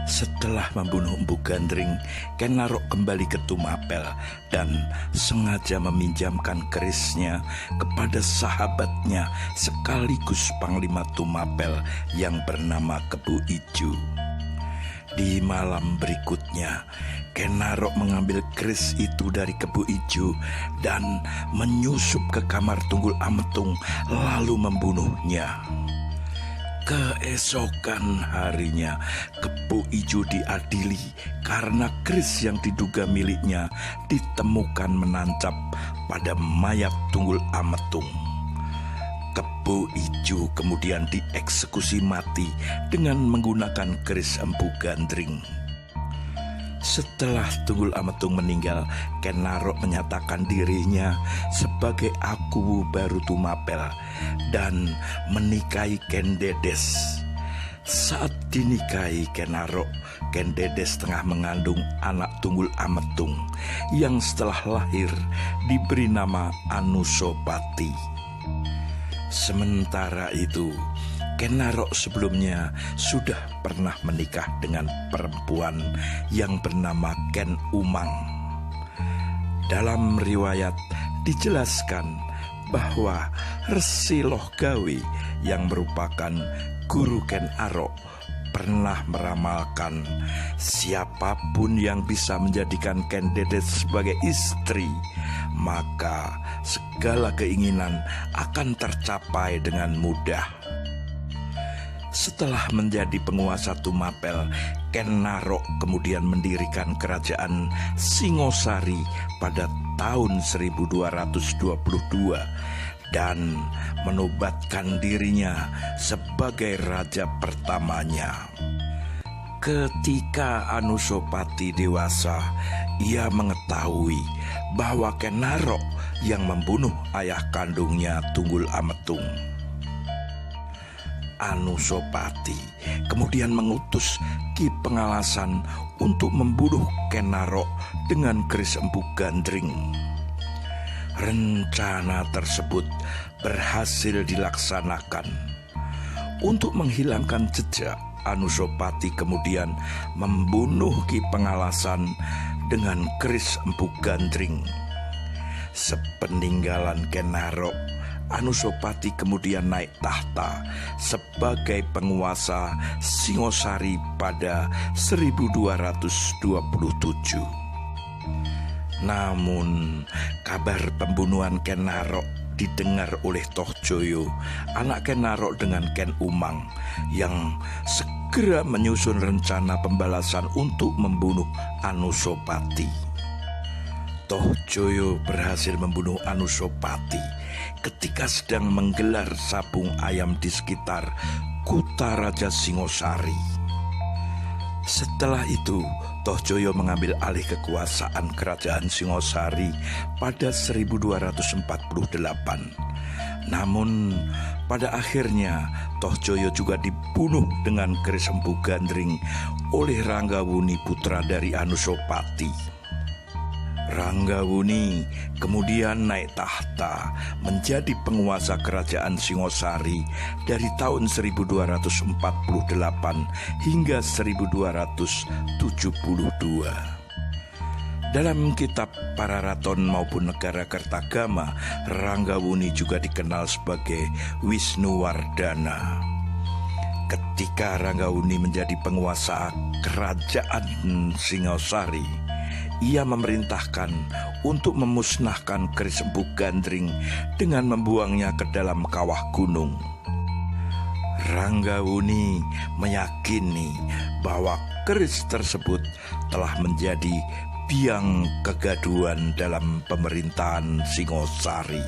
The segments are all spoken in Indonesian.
Setelah membunuh Empu Gandring, Ken Narok kembali ke Tumapel dan sengaja meminjamkan kerisnya kepada sahabatnya sekaligus Panglima Tumapel yang bernama Kebu Ijo. Di malam berikutnya, Ken Narok mengambil keris itu dari Kebu Ijo dan menyusup ke kamar Tunggul Ametung lalu membunuhnya. Keesokan harinya, Kebu Ijo diadili karena keris yang diduga miliknya ditemukan menancap pada mayat Tunggul Ametung. Kebu Ijo kemudian dieksekusi mati dengan menggunakan keris Empu Gandring. Setelah Tunggul Ametung meninggal, Ken Narok menyatakan dirinya sebagai Aku Baru Tumapel dan menikahi Ken Dedes. Saat dinikahi Ken Narok, Ken Dedes tengah mengandung anak Tunggul Ametung yang setelah lahir diberi nama Anusapati. Sementara itu, Ken Narok sebelumnya sudah pernah menikah dengan perempuan yang bernama Ken Umang. Dalam riwayat dijelaskan bahwa Resi Lohgawe yang merupakan guru Ken Arok pernah meramalkan siapapun yang bisa menjadikan Ken Dedes sebagai istri, maka segala keinginan akan tercapai dengan mudah. Setelah menjadi penguasa Tumapel, Ken Narok kemudian mendirikan kerajaan Singosari pada tahun 1222 dan menobatkan dirinya sebagai raja pertamanya. Ketika Anusapati dewasa, ia mengetahui bahwa Ken Narok yang membunuh ayah kandungnya Tunggul Ametung. Anusapati kemudian mengutus Ki Pengalasan untuk membunuh Ken Narok dengan keris Empu Gandring. Rencana tersebut berhasil dilaksanakan. Untuk menghilangkan jejak, Anusapati kemudian membunuh Ki Pengalasan dengan keris Empu Gandring. Sepeninggalan Ken Narok, Anusapati kemudian naik tahta sebagai penguasa Singosari pada 1227. Namun, kabar pembunuhan Ken Narok didengar oleh Tohjoyo, anak Ken Narok dengan Ken Umang, yang segera menyusun rencana pembalasan untuk membunuh Anusapati. Tohjoyo berhasil membunuh Anusapati ketika sedang menggelar sabung ayam di sekitar Kuta Raja Singosari. Setelah itu, Tohjoyo mengambil alih kekuasaan kerajaan Singosari pada 1248. Namun, pada akhirnya Tohjoyo juga dibunuh dengan keris Empu Gandring oleh Ranggawuni, putra dari Anusapati. Ranggawuni kemudian naik tahta menjadi penguasa kerajaan Singosari dari tahun 1248 hingga 1272. Dalam kitab Pararaton maupun Negara Kertagama, Ranggawuni juga dikenal sebagai Wisnuwardana. Ketika Ranggawuni menjadi penguasa kerajaan Singosari, ia memerintahkan untuk memusnahkan keris Empu Gandring dengan membuangnya ke dalam kawah gunung. Ranggawuni meyakini bahwa keris tersebut telah menjadi biang kegaduhan dalam pemerintahan Singosari.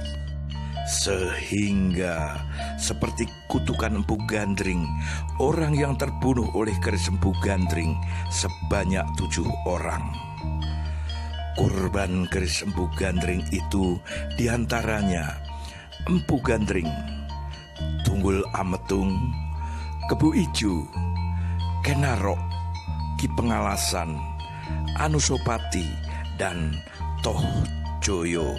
Sehingga seperti kutukan Empu Gandring, orang yang terbunuh oleh keris Empu Gandring sebanyak 7 orang. Korban keris Empu Gandring itu diantaranya Empu Gandring, Tunggul Ametung, Kebu Ijo, Ken Narok, Ki Pengalasan, Anusapati, dan Tohjoyo.